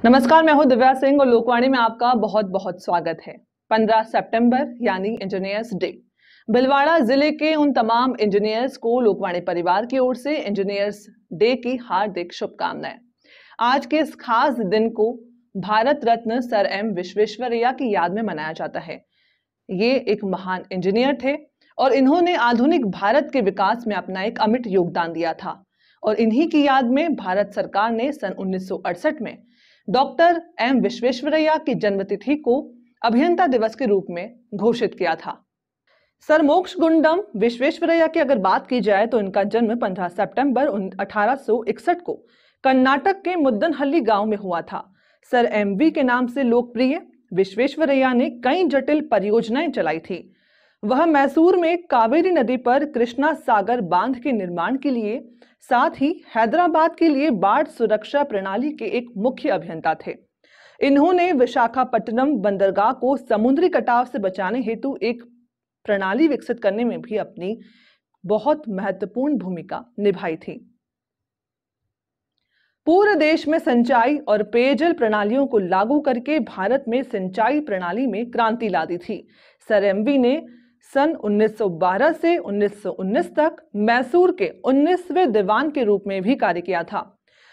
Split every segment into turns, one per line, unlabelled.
नमस्कार, मैं हूं दिव्या सिंह और लोकवाणी में आपका बहुत बहुत स्वागत है। 15 सितंबर यानी इंजीनियर्स डे। भीलवाड़ा जिले के उन तमाम इंजीनियर्स को लोकवाणी परिवार की ओर से इंजीनियर्स डे की हार्दिक शुभकामनाएं। आज के इस खास दिन को भारत रत्न सर एम विश्वेश्वरैया की याद में मनाया जाता है। ये एक महान इंजीनियर थे और इन्होंने आधुनिक भारत के विकास में अपना एक अमिट योगदान दिया था। और इन्हीं की याद में भारत सरकार ने सन 1968 में डॉक्टर एम विश्वेश्वरैया की जन्मतिथि को अभियंता दिवस के रूप में घोषित किया था। सर मोक्षगुंडम विश्वेश्वरैया की अगर बात की जाए तो इनका जन्म 15 सितंबर 1861 को कर्नाटक के मुद्दनहल्ली गांव में हुआ था। सर एमवी के नाम से लोकप्रिय विश्वेश्वरैया ने कई जटिल परियोजनाएं चलाई थी। वह मैसूर में कावेरी नदी पर कृष्णा सागर बांध के निर्माण के लिए, साथ ही हैदराबाद के लिए बाढ़ सुरक्षा प्रणाली के एक मुख्य अभियंता थे। इन्होंने विशाखापट्टनम बंदरगाह को समुद्री कटाव से बचाने हेतु एक प्रणाली विकसित करने में भी अपनी बहुत महत्वपूर्ण भूमिका निभाई थी। पूरे देश में सिंचाई और पेयजल प्रणालियों को लागू करके भारत में सिंचाई प्रणाली में क्रांति ला दी थी। सर एमवी ने सन 1912 से 1919 तक मैसूर के 19वें दीवान के रूप में भी कार्य किया था।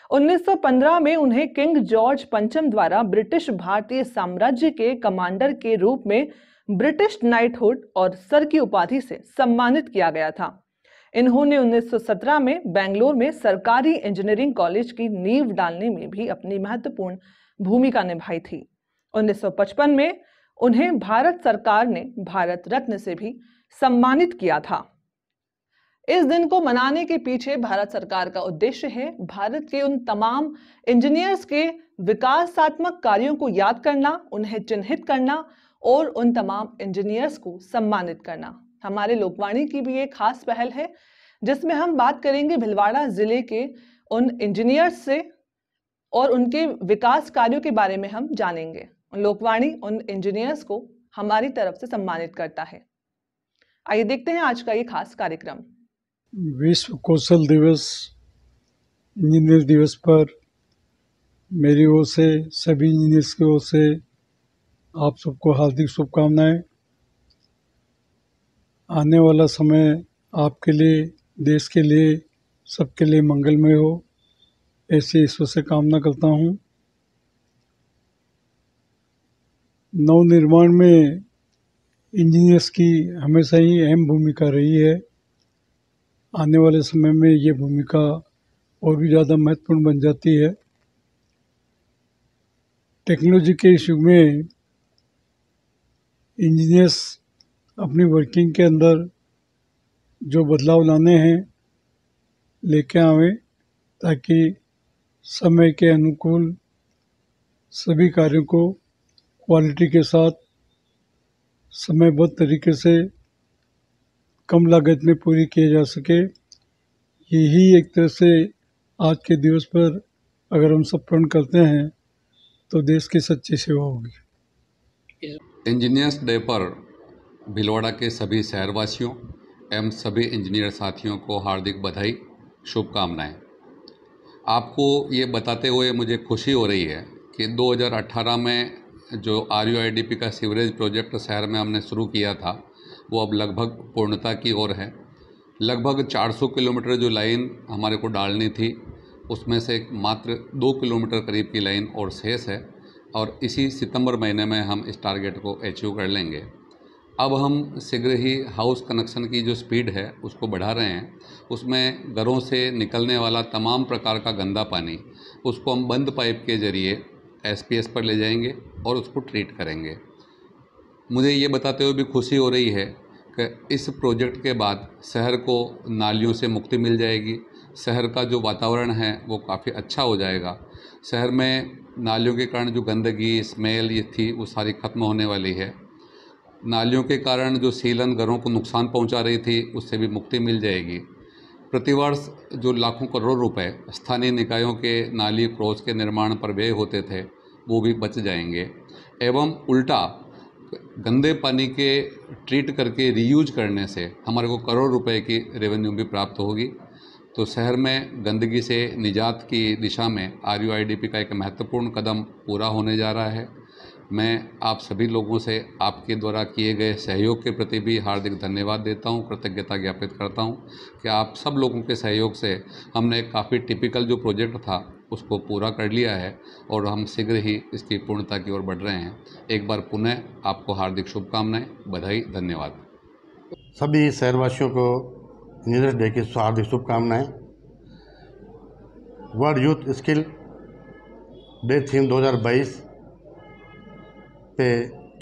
1915 में उन्हें किंग जॉर्ज पंचम द्वारा ब्रिटिश भारतीय साम्राज्य के कमांडर के रूप में ब्रिटिश नाइटहुड और सर की उपाधि से सम्मानित किया गया था। इन्होंने 1917 में बेंगलोर में सरकारी इंजीनियरिंग कॉलेज की नींव डालने में भी अपनी महत्वपूर्ण भूमिका निभाई थी। 1955 में उन्हें भारत सरकार ने भारत रत्न से भी सम्मानित किया था। इस दिन को मनाने के पीछे भारत सरकार का उद्देश्य है भारत के उन तमाम इंजीनियर्स के विकासात्मक कार्यों को याद करना, उन्हें चिन्हित करना और उन तमाम इंजीनियर्स को सम्मानित करना। हमारे लोकवाणी की भी एक खास पहल है जिसमें हम बात करेंगे भीलवाड़ा जिले के उन इंजीनियर्स से और उनके विकास कार्यों के बारे में हम जानेंगे। लोकवाणी उन इंजीनियर्स को हमारी तरफ से सम्मानित करता है। आइए देखते हैं आज का ये खास कार्यक्रम।
विश्व कौशल दिवस, इंजीनियर दिवस पर मेरी ओर से, सभी इंजीनियर्स की ओर से आप सबको हार्दिक शुभकामनाएं। आने वाला समय आपके लिए, देश के लिए, सबके लिए मंगलमय हो, ऐसे ईश्वर से कामना करता हूँ। नवनिर्माण में इंजीनियर्स की हमेशा ही अहम भूमिका रही है। आने वाले समय में ये भूमिका और भी ज़्यादा महत्वपूर्ण बन जाती है। टेक्नोलॉजी के इस युग में इंजीनियर्स अपनी वर्किंग के अंदर जो बदलाव लाने हैं लेके आवें, ताकि समय के अनुकूल सभी कार्यों को क्वालिटी के साथ समयबद्ध तरीके से कम लागत में पूरी किया जा सके। यही एक तरह से आज के दिवस पर अगर हम सब प्रण करते हैं तो देश की सच्ची सेवा होगी।
इंजीनियर्स डे पर भीलवाड़ा के सभी शहरवासियों एवं सभी इंजीनियर साथियों को हार्दिक बधाई, शुभकामनाएं। आपको ये बताते हुए मुझे खुशी हो रही है कि 2018 में जो RUIDP का सीवरेज प्रोजेक्ट शहर में हमने शुरू किया था वो अब लगभग पूर्णता की ओर है। लगभग 400 किलोमीटर जो लाइन हमारे को डालनी थी उसमें से मात्र 2 किलोमीटर करीब की लाइन और शेष है और इसी सितंबर महीने में हम इस टारगेट को अचीव कर लेंगे। अब हम शीघ्र ही हाउस कनेक्शन की जो स्पीड है उसको बढ़ा रहे हैं। उसमें घरों से निकलने वाला तमाम प्रकार का गंदा पानी उसको हम बंद पाइप के ज़रिए SPS पर ले जाएंगे और उसको ट्रीट करेंगे। मुझे ये बताते हुए भी खुशी हो रही है कि इस प्रोजेक्ट के बाद शहर को नालियों से मुक्ति मिल जाएगी। शहर का जो वातावरण है वो काफ़ी अच्छा हो जाएगा। शहर में नालियों के कारण जो गंदगी, स्मेल ये थी वो सारी ख़त्म होने वाली है। नालियों के कारण जो सीलन घरों को नुकसान पहुंचा रही थी उससे भी मुक्ति मिल जाएगी। प्रतिवर्ष जो लाखों करोड़ रुपए स्थानीय निकायों के नाली क्रॉस के निर्माण पर व्यय होते थे वो भी बच जाएंगे एवं उल्टा गंदे पानी के ट्रीट करके रीयूज करने से हमारे को करोड़ रुपए की रेवेन्यू भी प्राप्त होगी। तो शहर में गंदगी से निजात की दिशा में RUIDP का एक महत्वपूर्ण कदम पूरा होने जा रहा है। मैं आप सभी लोगों से आपके द्वारा किए गए सहयोग के प्रति भी हार्दिक धन्यवाद देता हूं, कृतज्ञता ज्ञापित करता हूं कि आप सब लोगों के सहयोग से हमने काफ़ी टिपिकल जो प्रोजेक्ट था उसको पूरा कर लिया है और हम शीघ्र ही इसकी पूर्णता की ओर बढ़ रहे हैं। एक बार पुनः आपको हार्दिक शुभकामनाएं, बधाई, धन्यवाद।
सभी शहरवासियों को इंजीनियर्स डे की हार्दिक शुभकामनाएं। World youth skill day theme 2022 पे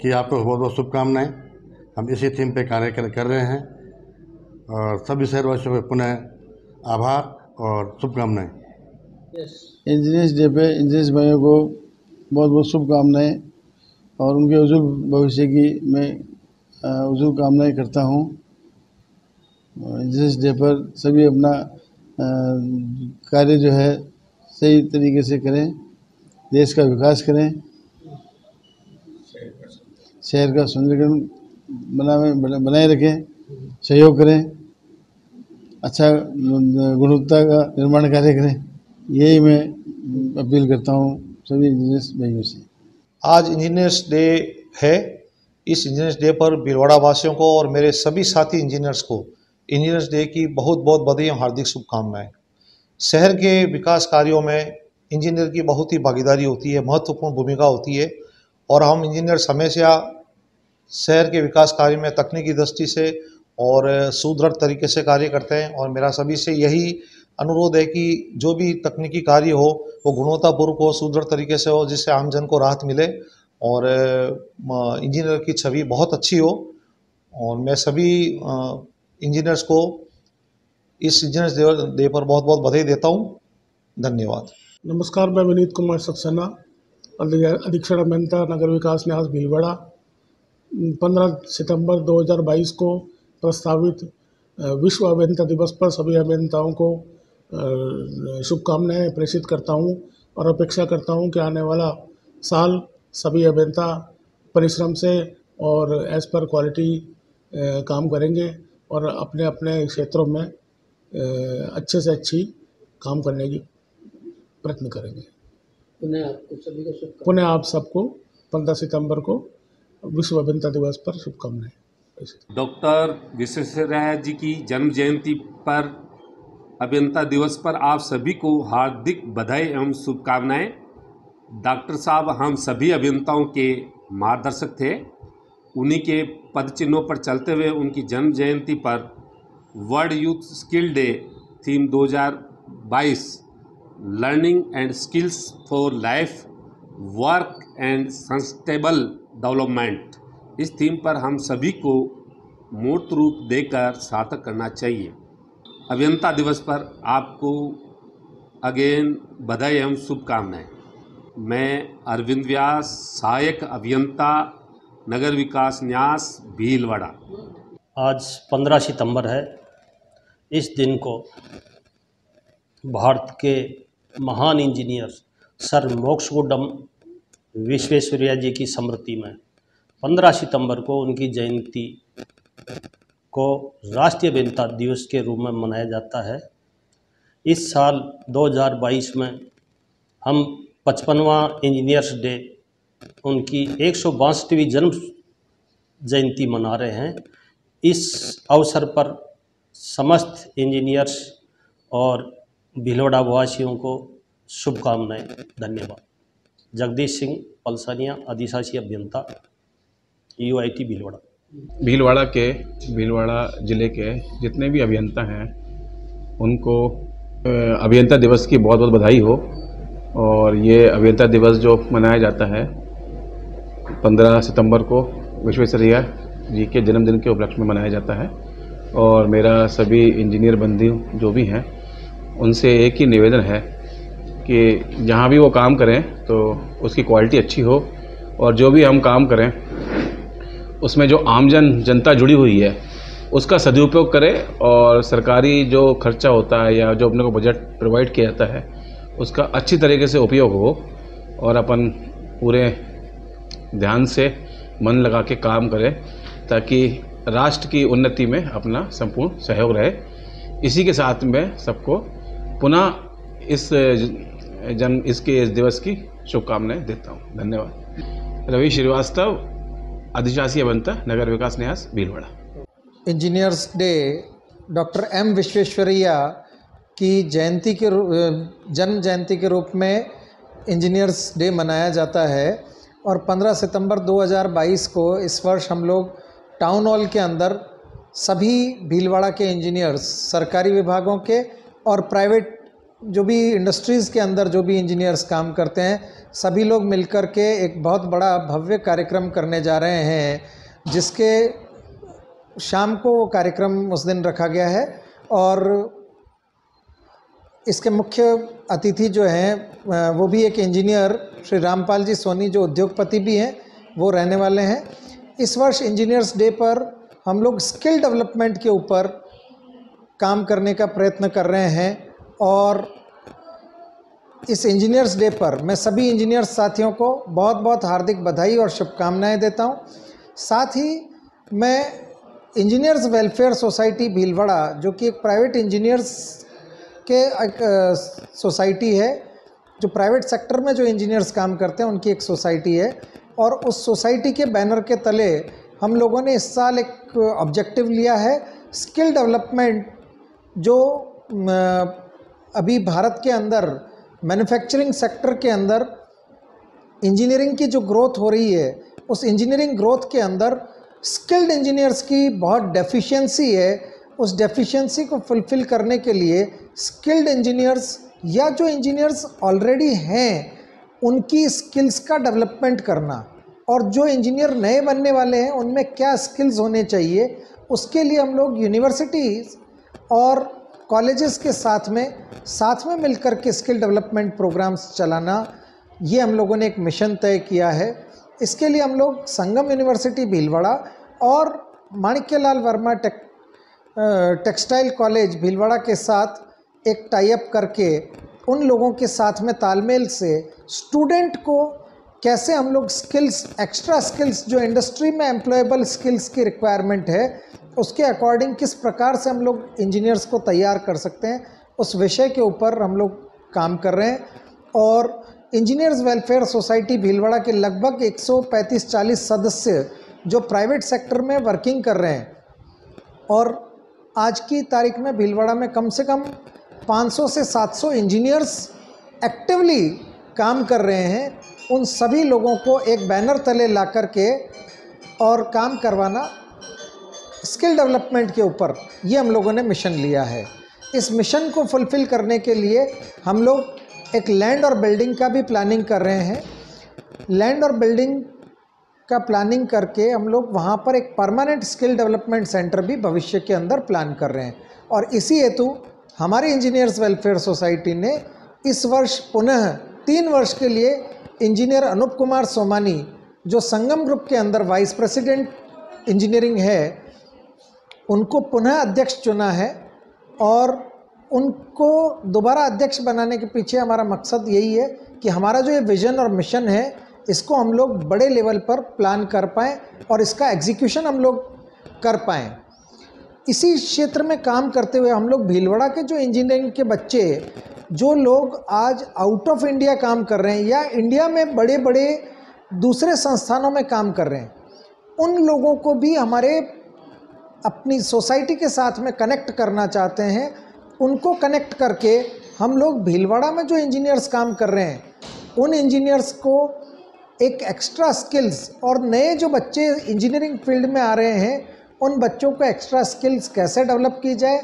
की आपको बहुत बहुत शुभकामनाएं। हम इसी थीम पे कार्य कर रहे हैं और सभी शहरवासियों को पुनः आभार और शुभकामनाएं।
इंजीनियर्स डे पे इंजीनियर्स भाइयों को बहुत बहुत शुभकामनाएं और उनके उज्जवल भविष्य की मैं उज्जवल कामनाएं करता हूं। इंजीनियर्स डे पर सभी अपना कार्य जो है सही तरीके से करें, देश का विकास करें, शहर का सुंदरीकरण बनाए रखें, सहयोग करें, अच्छा गुणवत्ता का निर्माण कार्य करें। यही मैं अपील करता हूँ सभी इंजीनियर्स भाइयों से।
आज इंजीनियर्स डे है। इस इंजीनियर्स डे पर भीलवाड़ा वासियों को और मेरे सभी साथी इंजीनियर्स को इंजीनियर्स डे की बहुत बहुत बधाई और हार्दिक शुभकामनाएं। शहर के विकास कार्यों में इंजीनियर की बहुत ही भागीदारी होती है, महत्वपूर्ण भूमिका होती है और हम इंजीनियर्स हमेशा शहर के विकास कार्य में तकनीकी दृष्टि से और सुदृढ़ तरीके से कार्य करते हैं और मेरा सभी से यही अनुरोध है कि जो भी तकनीकी कार्य हो वो गुणवत्तापूर्वक हो, सुदृढ़ तरीके से हो, जिससे आमजन को राहत मिले और इंजीनियर की छवि बहुत अच्छी हो। और मैं सभी इंजीनियर्स को इस इंजीनियर्स डे पर बहुत बहुत बधाई देता हूँ। धन्यवाद।
नमस्कार, मैं विनीत कुमार सक्सेना, अधीक्षण अभियंता नगर विकास न्यास भीलवाड़ा। 15 सितंबर 2022 को प्रस्तावित विश्व अभियंता दिवस पर सभी अभियंताओं को शुभकामनाएं प्रेषित करता हूं और अपेक्षा करता हूं कि आने वाला साल सभी अभियंता परिश्रम से और एज पर क्वालिटी काम करेंगे और अपने अपने क्षेत्रों में अच्छे से अच्छी काम करने की प्रयत्न करेंगे। पुनः आप सबको 15 सितंबर को विश्व अभियंता दिवस पर शुभकामनाएं।
डॉक्टर विश्वेश्वरैया जी की जन्म जयंती पर अभियंता दिवस पर आप सभी को हार्दिक बधाई एवं शुभकामनाएं। डॉक्टर साहब हम सभी अभियंताओं के मार्गदर्शक थे। उन्हीं के पद चिन्हों पर चलते हुए उनकी जन्म जयंती पर world youth skill day theme 2022 learning and skills for life work and sustainable development, इस थीम पर हम सभी को मूर्त रूप देकर सार्थक करना चाहिए। अभियंता दिवस पर आपको अगेन बधाई एवं शुभकामनाएं। मैं अरविंद व्यास, सहायक अभियंता, नगर विकास न्यास, भीलवाड़ा।
आज 15 सितंबर है। इस दिन को भारत के महान इंजीनियर सर मोक्षगुंडम विश्वेश्वरैया जी की स्मृति में 15 सितंबर को उनकी जयंती को राष्ट्रीय अभियंता दिवस के रूप में मनाया जाता है। इस साल 2022 में हम 55वां इंजीनियर्स डे, उनकी 162वीं जन्म जयंती मना रहे हैं। इस अवसर पर समस्त इंजीनियर्स और भीलवाड़ा वासियों को शुभकामनाएं। धन्यवाद। जगदीश सिंह पलसानिया, अधिशासी अभियंता, UIT भीलवाड़ा।
भीलवाड़ा ज़िले के जितने भी अभियंता हैं उनको अभियंता दिवस की बहुत बहुत बधाई हो। और ये अभियंता दिवस जो मनाया जाता है 15 सितंबर को विश्वेश्वरैया जी के जन्मदिन के उपलक्ष्य में मनाया जाता है। और मेरा सभी इंजीनियर बंधु जो भी हैं उनसे एक ही निवेदन है कि जहाँ भी वो काम करें तो उसकी क्वालिटी अच्छी हो और जो भी हम काम करें उसमें जो आम जनता जुड़ी हुई है उसका सदुपयोग करें और सरकारी जो खर्चा होता है या जो अपने को बजट प्रोवाइड किया जाता है उसका अच्छी तरीके से उपयोग हो और अपन पूरे ध्यान से मन लगा के काम करें ताकि राष्ट्र की उन्नति में अपना संपूर्ण सहयोग रहे। इसी के साथ में सबको पुनः इसके इस दिवस की शुभकामनाएं देता हूँ। धन्यवाद। रवि श्रीवास्तव, अधिशासी अभियंता, नगर विकास न्यास, Bhilwara.
Engineers day doctor M Visvesvaraya की जन्म जयंती के रूप में इंजीनियर्स डे मनाया जाता है और 15 सितंबर 2022 को इस वर्ष हम लोग टाउन हॉल के अंदर सभी भीलवाड़ा के इंजीनियर्स, सरकारी विभागों के और प्राइवेट जो भी इंडस्ट्रीज़ के अंदर जो भी इंजीनियर्स काम करते हैं, सभी लोग मिलकर के एक बहुत बड़ा भव्य कार्यक्रम करने जा रहे हैं, जिसके शाम को वो कार्यक्रम उस दिन रखा गया है। और इसके मुख्य अतिथि जो हैं वो भी एक इंजीनियर श्री रामपाल जी सोनी, जो उद्योगपति भी हैं, वो रहने वाले हैं। इस वर्ष इंजीनियर्स डे पर हम लोग स्किल डेवलपमेंट के ऊपर काम करने का प्रयत्न कर रहे हैं और इस इंजीनियर्स डे पर मैं सभी इंजीनियर्स साथियों को बहुत बहुत हार्दिक बधाई और शुभकामनाएं देता हूं। साथ ही मैं इंजीनियर्स वेलफेयर सोसाइटी भीलवाड़ा, जो कि एक प्राइवेट इंजीनियर्स के एक सोसाइटी है, जो प्राइवेट सेक्टर में जो इंजीनियर्स काम करते हैं उनकी एक सोसाइटी है, और उस सोसाइटी के बैनर के तले हम लोगों ने इस साल एक ऑब्जेक्टिव लिया है, स्किल डेवलपमेंट। जो अभी भारत के अंदर मैन्युफैक्चरिंग सेक्टर के अंदर इंजीनियरिंग की जो ग्रोथ हो रही है, उस इंजीनियरिंग ग्रोथ के अंदर स्किल्ड इंजीनियर्स की बहुत डेफिशिएंसी है। उस डेफिशिएंसी को फुलफ़िल करने के लिए स्किल्ड इंजीनियर्स या जो इंजीनियर्स ऑलरेडी हैं उनकी स्किल्स का डेवलपमेंट करना, और जो इंजीनियर नए बनने वाले हैं उनमें क्या स्किल्स होने चाहिए, उसके लिए हम लोग यूनिवर्सिटीज़ और कॉलेजेस के साथ में मिलकर के स्किल डेवलपमेंट प्रोग्राम्स चलाना, ये हम लोगों ने एक मिशन तय किया है। इसके लिए हम लोग संगम यूनिवर्सिटी भीलवाड़ा और माणिक्यलाल वर्मा टेक्सटाइल कॉलेज भीलवाड़ा के साथ एक टाई अप करके उन लोगों के साथ में तालमेल से स्टूडेंट को कैसे हम लोग स्किल्स, एक्स्ट्रा स्किल्स जो इंडस्ट्री में एम्प्लॉयबल स्किल्स की रिक्वायरमेंट है, उसके अकॉर्डिंग किस प्रकार से हम लोग इंजीनियर्स को तैयार कर सकते हैं, उस विषय के ऊपर हम लोग काम कर रहे हैं। और इंजीनियर्स वेलफेयर सोसाइटी भीलवाड़ा के लगभग 135-40 सदस्य जो प्राइवेट सेक्टर में वर्किंग कर रहे हैं, और आज की तारीख में भीलवाड़ा में कम से कम 500 से 700 इंजीनियर्स एक्टिवली काम कर रहे हैं। उन सभी लोगों को एक बैनर तले ला कर के और काम करवाना स्किल डेवलपमेंट के ऊपर, ये हम लोगों ने मिशन लिया है। इस मिशन को फुलफ़िल करने के लिए हम लोग एक लैंड और बिल्डिंग का भी प्लानिंग कर रहे हैं। लैंड और बिल्डिंग का प्लानिंग करके हम लोग वहाँ पर एक परमानेंट स्किल डेवलपमेंट सेंटर भी भविष्य के अंदर प्लान कर रहे हैं। और इसी हेतु हमारे इंजीनियर्स वेलफेयर सोसाइटी ने इस वर्ष पुनः 3 वर्ष के लिए इंजीनियर अनूप कुमार सोमानी, जो संगम ग्रुप के अंदर वाइस प्रेसिडेंट इंजीनियरिंग है, उनको पुनः अध्यक्ष चुना है। और उनको दोबारा अध्यक्ष बनाने के पीछे हमारा मकसद यही है कि हमारा जो ये विज़न और मिशन है, इसको हम लोग बड़े लेवल पर प्लान कर पाएँ और इसका एग्जीक्यूशन हम लोग कर पाएँ। इसी क्षेत्र में काम करते हुए हम लोग भीलवाड़ा के जो इंजीनियरिंग के बच्चे, जो लोग आज आउट ऑफ इंडिया काम कर रहे हैं या इंडिया में बड़े बड़े दूसरे संस्थानों में काम कर रहे हैं, उन लोगों को भी हमारे अपनी सोसाइटी के साथ में कनेक्ट करना चाहते हैं। उनको कनेक्ट करके हम लोग भीलवाड़ा में जो इंजीनियर्स काम कर रहे हैं, उन इंजीनियर्स को एक एक्स्ट्रा स्किल्स, और नए जो बच्चे इंजीनियरिंग फील्ड में आ रहे हैं, उन बच्चों को एक्स्ट्रा स्किल्स कैसे डेवलप की जाए,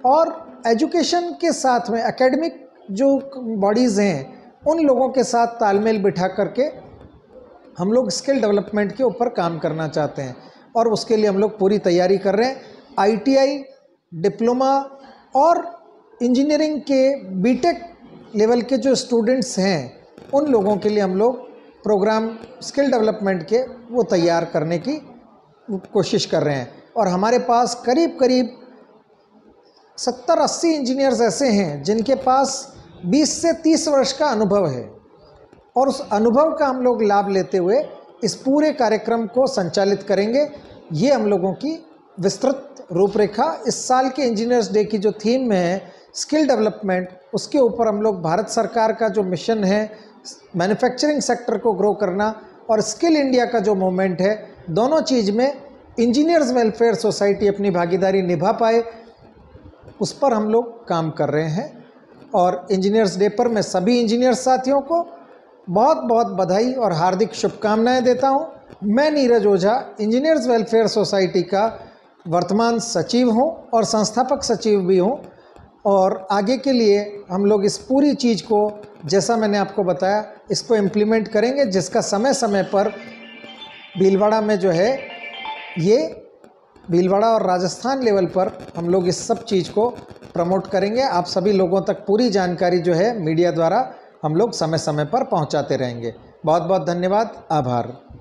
और एजुकेशन के साथ में एकेडमिक जो बॉडीज़ हैं, उन लोगों के साथ तालमेल बिठा करके हम लोग स्किल डेवलपमेंट के ऊपर काम करना चाहते हैं। और उसके लिए हम लोग पूरी तैयारी कर रहे हैं। ITI, डिप्लोमा और इंजीनियरिंग के बीटेक लेवल के जो स्टूडेंट्स हैं, उन लोगों के लिए हम लोग प्रोग्राम स्किल डेवलपमेंट के वो तैयार करने की कोशिश कर रहे हैं। और हमारे पास करीब करीब 70-80 इंजीनियर्स ऐसे हैं जिनके पास 20 से 30 वर्ष का अनुभव है, और उस अनुभव का हम लोग लाभ लेते हुए इस पूरे कार्यक्रम को संचालित करेंगे। ये हम लोगों की विस्तृत रूपरेखा इस साल के इंजीनियर्स डे की जो थीम है स्किल डेवलपमेंट, उसके ऊपर हम लोग भारत सरकार का जो मिशन है मैन्युफैक्चरिंग सेक्टर को ग्रो करना और स्किल इंडिया का जो मूवमेंट है, दोनों चीज़ में इंजीनियर्स वेलफेयर सोसाइटी अपनी भागीदारी निभा पाए, उस पर हम लोग काम कर रहे हैं। और इंजीनियर्स डे पर मैं सभी इंजीनियर्स साथियों को बहुत बहुत बधाई और हार्दिक शुभकामनाएं देता हूं। मैं नीरज ओझा इंजीनियर्स वेलफेयर सोसाइटी का वर्तमान सचिव हूं और संस्थापक सचिव भी हूं, और आगे के लिए हम लोग इस पूरी चीज़ को, जैसा मैंने आपको बताया, इसको इम्प्लीमेंट करेंगे, जिसका समय समय पर भीलवाड़ा में जो है, ये भीलवाड़ा और राजस्थान लेवल पर हम लोग इस सब चीज़ को प्रमोट करेंगे। आप सभी लोगों तक पूरी जानकारी जो है मीडिया द्वारा हम लोग समय समय पर पहुंचाते रहेंगे। बहुत बहुत धन्यवाद, आभार।